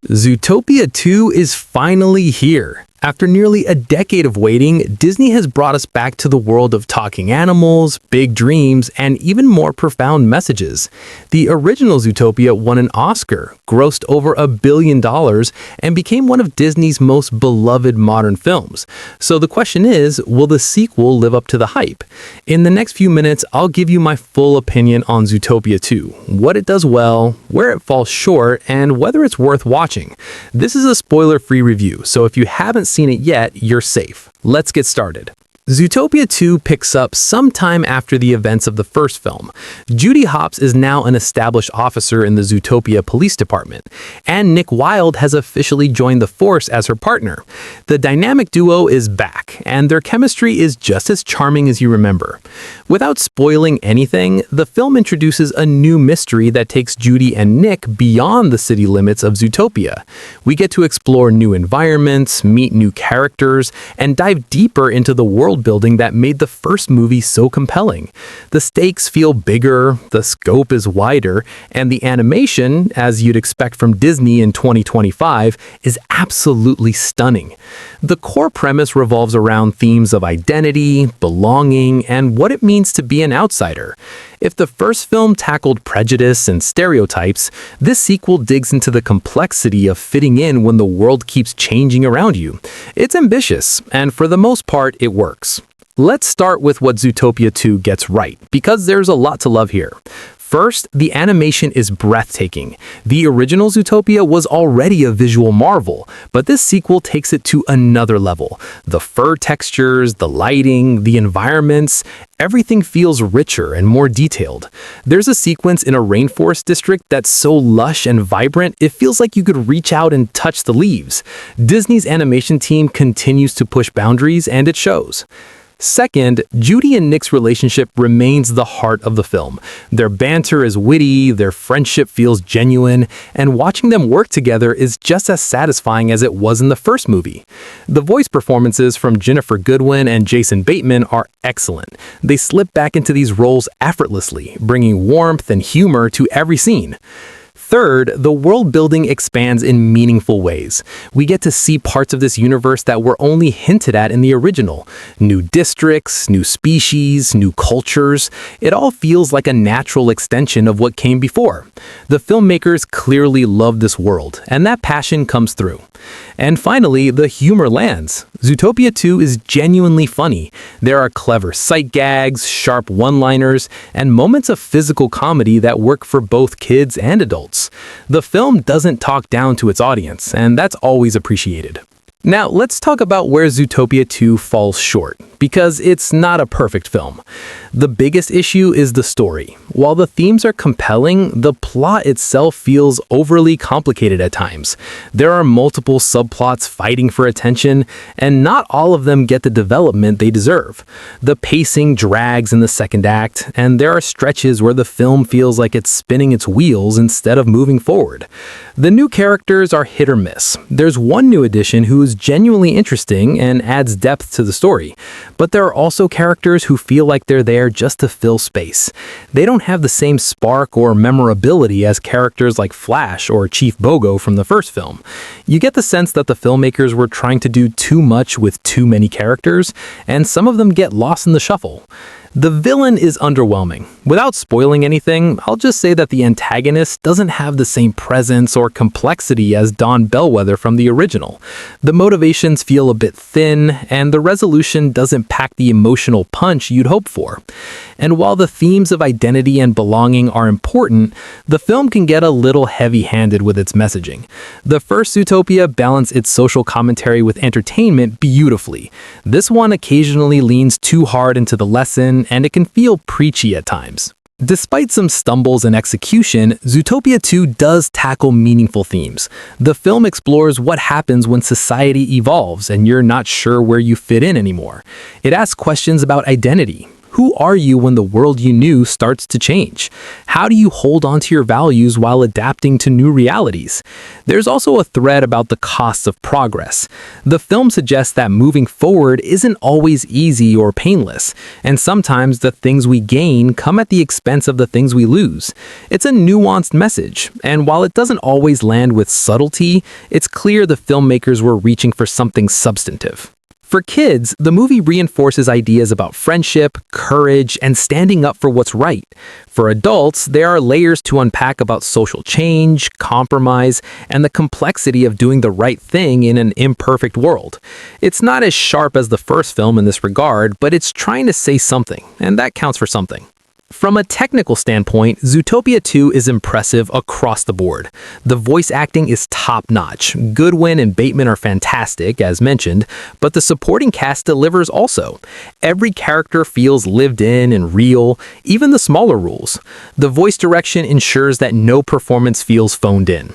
Zootopia 2 is finally here. After nearly a decade of waiting, Disney has brought us back to the world of talking animals, big dreams, and even more profound messages. The original Zootopia won an Oscar, grossed over $1 billion, and became one of Disney's most beloved modern films. So the question is, will the sequel live up to the hype? In the next few minutes, I'll give you my full opinion on Zootopia 2, what it does well, where it falls short, and whether it's worth watching. This is a spoiler-free review, so if you haven't seen it yet, you're safe. Let's get started. Zootopia 2 picks up sometime after the events of the first film. Judy Hopps is now an established officer in the Zootopia Police Department, and Nick Wilde has officially joined the force as her partner. The dynamic duo is back, and their chemistry is just as charming as you remember. Without spoiling anything, the film introduces a new mystery that takes Judy and Nick beyond the city limits of Zootopia. We get to explore new environments, meet new characters, and dive deeper into the world building that made the first movie so compelling. The stakes feel bigger, the scope is wider, and the animation, as you'd expect from Disney in 2025, is absolutely stunning. The core premise revolves around themes of identity, belonging, and what it means to be an outsider. If the first film tackled prejudice and stereotypes, this sequel digs into the complexity of fitting in when the world keeps changing around you. It's ambitious, and for the most part, it works. Let's start with what Zootopia 2 gets right, because there's a lot to love here. First, the animation is breathtaking. The original Zootopia was already a visual marvel, but this sequel takes it to another level. The fur textures, the lighting, the environments, everything feels richer and more detailed. There's a sequence in a rainforest district that's so lush and vibrant, it feels like you could reach out and touch the leaves. Disney's animation team continues to push boundaries, and it shows. Second, Judy and Nick's relationship remains the heart of the film. Their banter is witty, their friendship feels genuine, and watching them work together is just as satisfying as it was in the first movie. The voice performances from Jennifer Goodwin and Jason Bateman are excellent. They slip back into these roles effortlessly, bringing warmth and humor to every scene. Third, the world building expands in meaningful ways. We get to see parts of this universe that were only hinted at in the original. New districts, new species, new cultures. It all feels like a natural extension of what came before. The filmmakers clearly love this world, and that passion comes through. And finally, the humor lands. Zootopia 2 is genuinely funny. There are clever sight gags, sharp one-liners, and moments of physical comedy that work for both kids and adults. The film doesn't talk down to its audience, and that's always appreciated. Now, let's talk about where Zootopia 2 falls short, because it's not a perfect film. The biggest issue is the story. While the themes are compelling, the plot itself feels overly complicated at times. There are multiple subplots fighting for attention, and not all of them get the development they deserve. The pacing drags in the second act, and there are stretches where the film feels like it's spinning its wheels instead of moving forward. The new characters are hit or miss. There's one new addition who is genuinely interesting and adds depth to the story, but there are also characters who feel like they're there just to fill space. They don't have the same spark or memorability as characters like Flash or Chief Bogo from the first film. You get the sense that the filmmakers were trying to do too much with too many characters, and some of them get lost in the shuffle. The villain is underwhelming. Without spoiling anything, I'll just say that the antagonist doesn't have the same presence or complexity as Don Bellwether from the original. The motivations feel a bit thin, and the resolution doesn't pack the emotional punch you'd hope for. And while the themes of identity and belonging are important, the film can get a little heavy-handed with its messaging. The first Zootopia balanced its social commentary with entertainment beautifully. This one occasionally leans too hard into the lesson, and it can feel preachy at times. Despite some stumbles in execution, Zootopia 2 does tackle meaningful themes. The film explores what happens when society evolves and you're not sure where you fit in anymore. It asks questions about identity. Who are you when the world you knew starts to change? How do you hold on to your values while adapting to new realities? There's also a thread about the costs of progress. The film suggests that moving forward isn't always easy or painless, and sometimes the things we gain come at the expense of the things we lose. It's a nuanced message, and while it doesn't always land with subtlety, it's clear the filmmakers were reaching for something substantive. For kids, the movie reinforces ideas about friendship, courage, and standing up for what's right. For adults, there are layers to unpack about social change, compromise, and the complexity of doing the right thing in an imperfect world. It's not as sharp as the first film in this regard, but it's trying to say something, and that counts for something. From a technical standpoint, Zootopia 2 is impressive across the board. The voice acting is top-notch. Goodwin and Bateman are fantastic, as mentioned, but the supporting cast delivers also. Every character feels lived in and real, even the smaller roles. The voice direction ensures that no performance feels phoned in.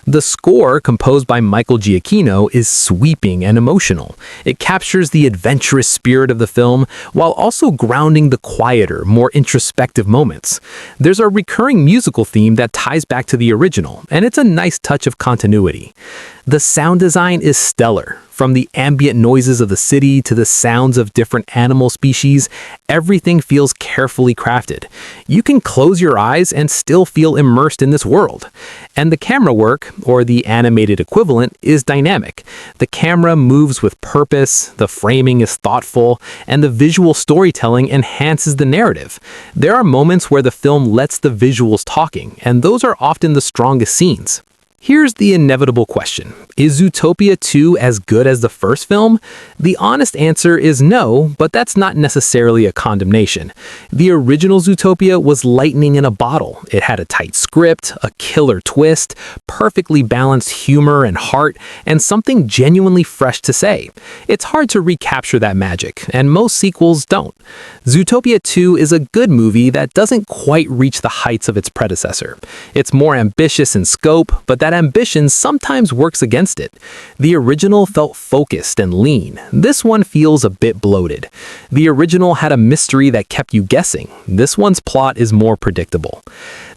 The score, composed by Michael Giacchino, is sweeping and emotional. It captures the adventurous spirit of the film while also grounding the quieter, more introspective moments. There's a recurring musical theme that ties back to the original, and it's a nice touch of continuity. The sound design is stellar. From the ambient noises of the city to the sounds of different animal species, everything feels carefully crafted. You can close your eyes and still feel immersed in this world. And the camera work, or the animated equivalent, is dynamic. The camera moves with purpose, the framing is thoughtful, and the visual storytelling enhances the narrative. There are moments where the film lets the visuals talking, and those are often the strongest scenes. Here's the inevitable question. Is Zootopia 2 as good as the first film? The honest answer is no, but that's not necessarily a condemnation. The original Zootopia was lightning in a bottle. It had a tight script, a killer twist, perfectly balanced humor and heart, and something genuinely fresh to say. It's hard to recapture that magic, and most sequels don't. Zootopia 2 is a good movie that doesn't quite reach the heights of its predecessor. It's more ambitious in scope, but that ambition sometimes works against it. The original felt focused and lean. This one feels a bit bloated. The original had a mystery that kept you guessing. This one's plot is more predictable.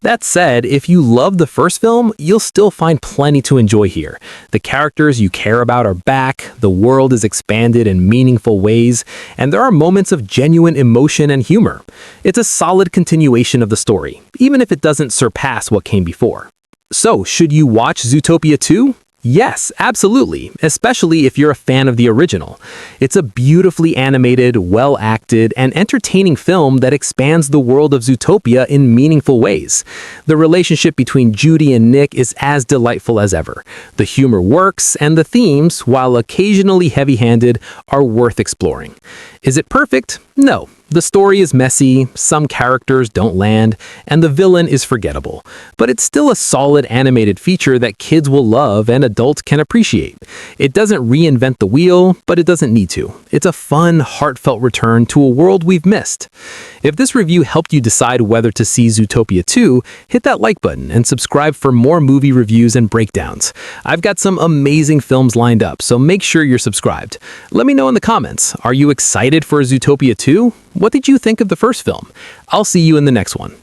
That said, if you love the first film, you'll still find plenty to enjoy here. The characters you care about are back, the world is expanded in meaningful ways, and there are moments of genuine emotion and humor. It's a solid continuation of the story, even if it doesn't surpass what came before. So, should you watch Zootopia 2? Yes, absolutely, especially if you're a fan of the original. It's a beautifully animated, well-acted, and entertaining film that expands the world of Zootopia in meaningful ways. The relationship between Judy and Nick is as delightful as ever. The humor works, and the themes, while occasionally heavy-handed, are worth exploring. Is it perfect? No. The story is messy, some characters don't land, and the villain is forgettable. But it's still a solid animated feature that kids will love and adults can appreciate. It doesn't reinvent the wheel, but it doesn't need to. It's a fun, heartfelt return to a world we've missed. If this review helped you decide whether to see Zootopia 2, hit that like button and subscribe for more movie reviews and breakdowns. I've got some amazing films lined up, so make sure you're subscribed. Let me know in the comments, are you excited for Zootopia 2? What did you think of the first film? I'll see you in the next one.